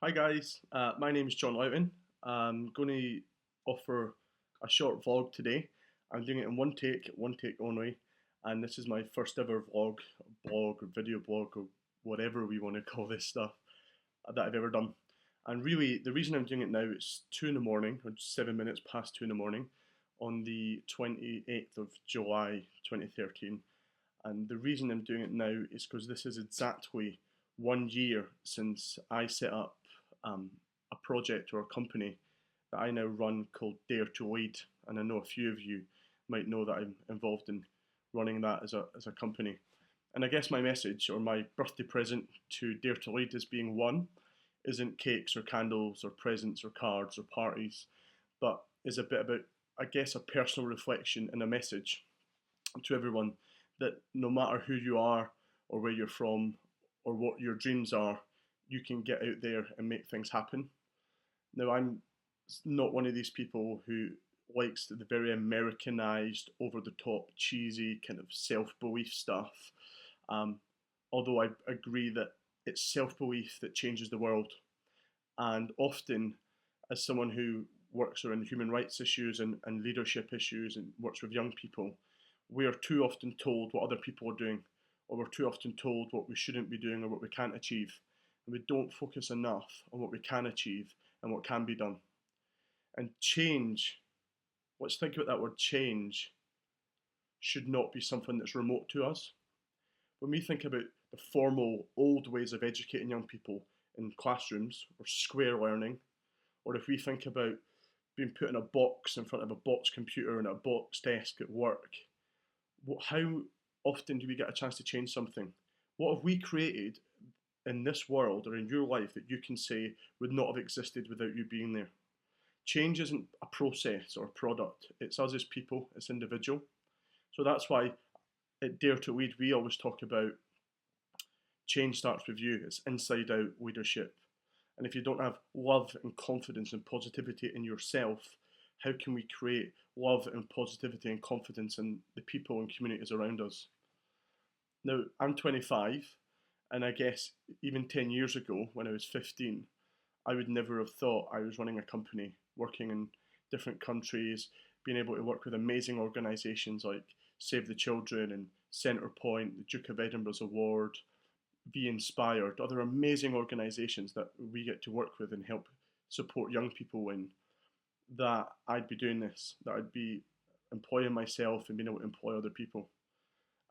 Hi guys, my name is John Loughton. I'm going to offer a short vlog today. I'm doing it in one take only, and this is my first ever vlog, blog, or video blog, or whatever we want to call this stuff that I've ever done. And really, the reason I'm doing it now is 2 in the morning, or 7 minutes past 2 in the morning, on the 28th of July 2013. And the reason I'm doing it now is because this is exactly 1 year since I set up um, a project or a company that I now run called Dare2Lead. And I know a few of you might know that I'm involved in running that as a company. And I guess my message or my birthday present to Dare2Lead is being one, isn't cakes or candles or presents or cards or parties, but is a bit about, I guess, a personal reflection and a message to everyone that no matter who you are or where you're from or what your dreams are, you can get out there and make things happen. Now, I'm not one of these people who likes the very Americanized, over the top, cheesy kind of self belief stuff. Um, Although I agree that it's self belief that changes the world. And often, as someone who works around human rights issues and leadership issues and works with young people, we are too often told what other people are doing, or we're too often told what we shouldn't be doing or what we can't achieve. And we don't focus enough on what we can achieve and what can be done. And change, let's think about that word change, should not be something that's remote to us. When we think about the formal old ways of educating young people in classrooms or square learning, or if we think about being put in a box in front of a box computer and a box desk at work, how often do we get a chance to change something? What have we created in this world or in your life that you can say would not have existed without you being there? Change isn't a process or a product. It's us as people, it's individual. So that's why at Dare2Lead we always talk about change starts with you. It's inside out leadership. And if you don't have love and confidence and positivity in yourself, how can we create love and positivity and confidence in the people and communities around us? Now, I'm 25, and I guess even 10 years ago, when I was 15, I would never have thought I was running a company, working in different countries, being able to work with amazing organisations like Save the Children and Centrepoint, the Duke of Edinburgh's Award, Be Inspired, other amazing organisations that we get to work with and help support young people in, that I'd be doing this, that I'd be employing myself and being able to employ other people.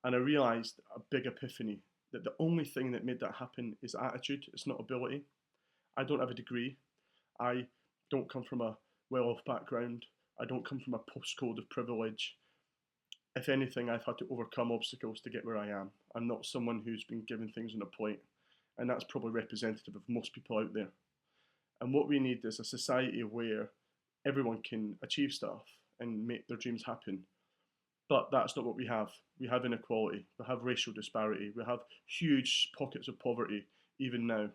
And I realised a big epiphany that the only thing that made that happen is attitude, it's not ability. I don't have a degree. I don't come from a well off background. I don't come from a postcode of privilege. If anything, I've had to overcome obstacles to get where I am. I'm not someone who's been given things on a plate. And that's probably representative of most people out there. And what we need is a society where everyone can achieve stuff and make their dreams happen. But that's not what we have. We have inequality, we have racial disparity, we have huge pockets of poverty even now.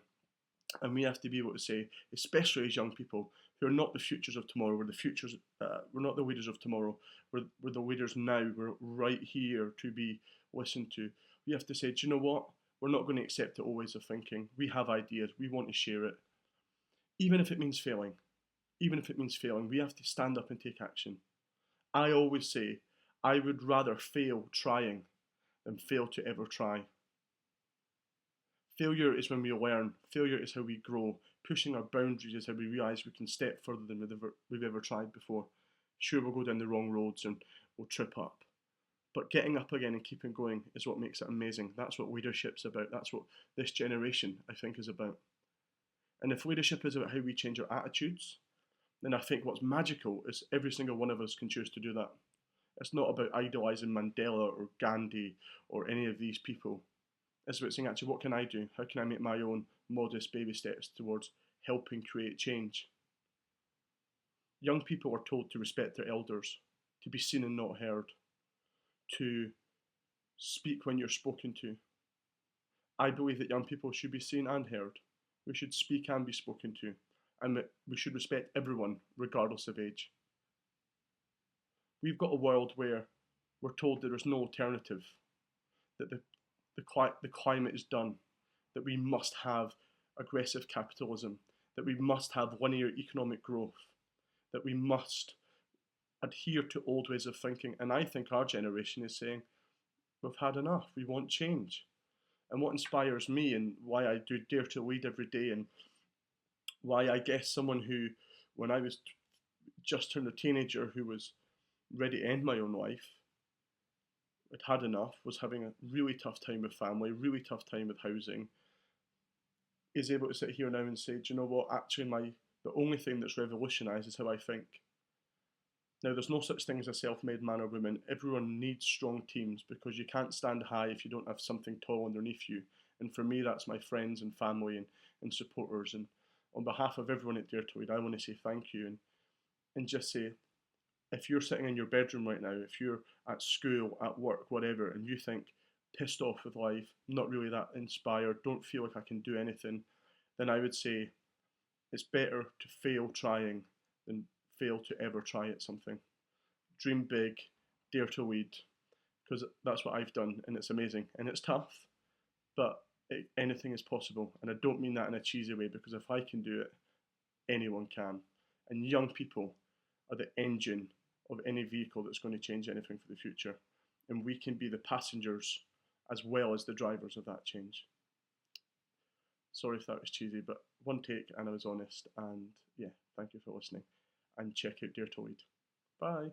And we have to be able to say, especially as young people, who are not the futures of tomorrow, we're not the leaders of tomorrow, we're the leaders now, we're right here to be listened to. We have to say, do you know what? We're not going to accept the old ways of thinking. We have ideas, we want to share it. Even if it means failing, we have to stand up and take action. I always say, I would rather fail trying than fail to ever try. Failure is when we learn. Failure is how we grow. Pushing our boundaries is how we realise we can step further than we've ever tried before. Sure, we'll go down the wrong roads and we'll trip up. But getting up again and keeping going is what makes it amazing. That's what leadership's about. That's what this generation, I think, is about. And if leadership is about how we change our attitudes, then I think what's magical is every single one of us can choose to do that. It's not about idolising Mandela or Gandhi or any of these people. It's about saying, actually, what can I do? How can I make my own modest baby steps towards helping create change? Young people are told to respect their elders, to be seen and not heard, to speak when you're spoken to. I believe that young people should be seen and heard. We should speak and be spoken to, and that we should respect everyone, regardless of age. We've got a world where we're told there is no alternative, that the climate is done, that we must have aggressive capitalism, that we must have linear economic growth, that we must adhere to old ways of thinking. And I think our generation is saying, we've had enough, we want change. And what inspires me and why I do Dare to Lead every day, and why I guess someone who, when I was just turned a teenager, who was ready to end my own life, had enough, was having a really tough time with family, really tough time with housing, is able to sit here now and say, do you know what, actually the only thing that's revolutionised is how I think. Now, there's no such thing as a self-made man or woman. Everyone needs strong teams, because you can't stand high if you don't have something tall underneath you. And for me, that's my friends and family and supporters. And on behalf of everyone at Dare2Lead, I want to say thank you, and just say, if you're sitting in your bedroom right now, if you're at school, at work, whatever, and you think pissed off with life, not really that inspired, don't feel like I can do anything, then I would say it's better to fail trying than fail to ever try at something. Dream big, dare to lead, because that's what I've done, and it's amazing, and it's tough, but anything is possible. And I don't mean that in a cheesy way, because if I can do it, anyone can. And young people are the engine of any vehicle that's going to change anything for the future. And we can be the passengers as well as the drivers of that change. Sorry if that was cheesy, but one take and I was honest. And yeah, thank you for listening. And check out Dare2Lead. Bye.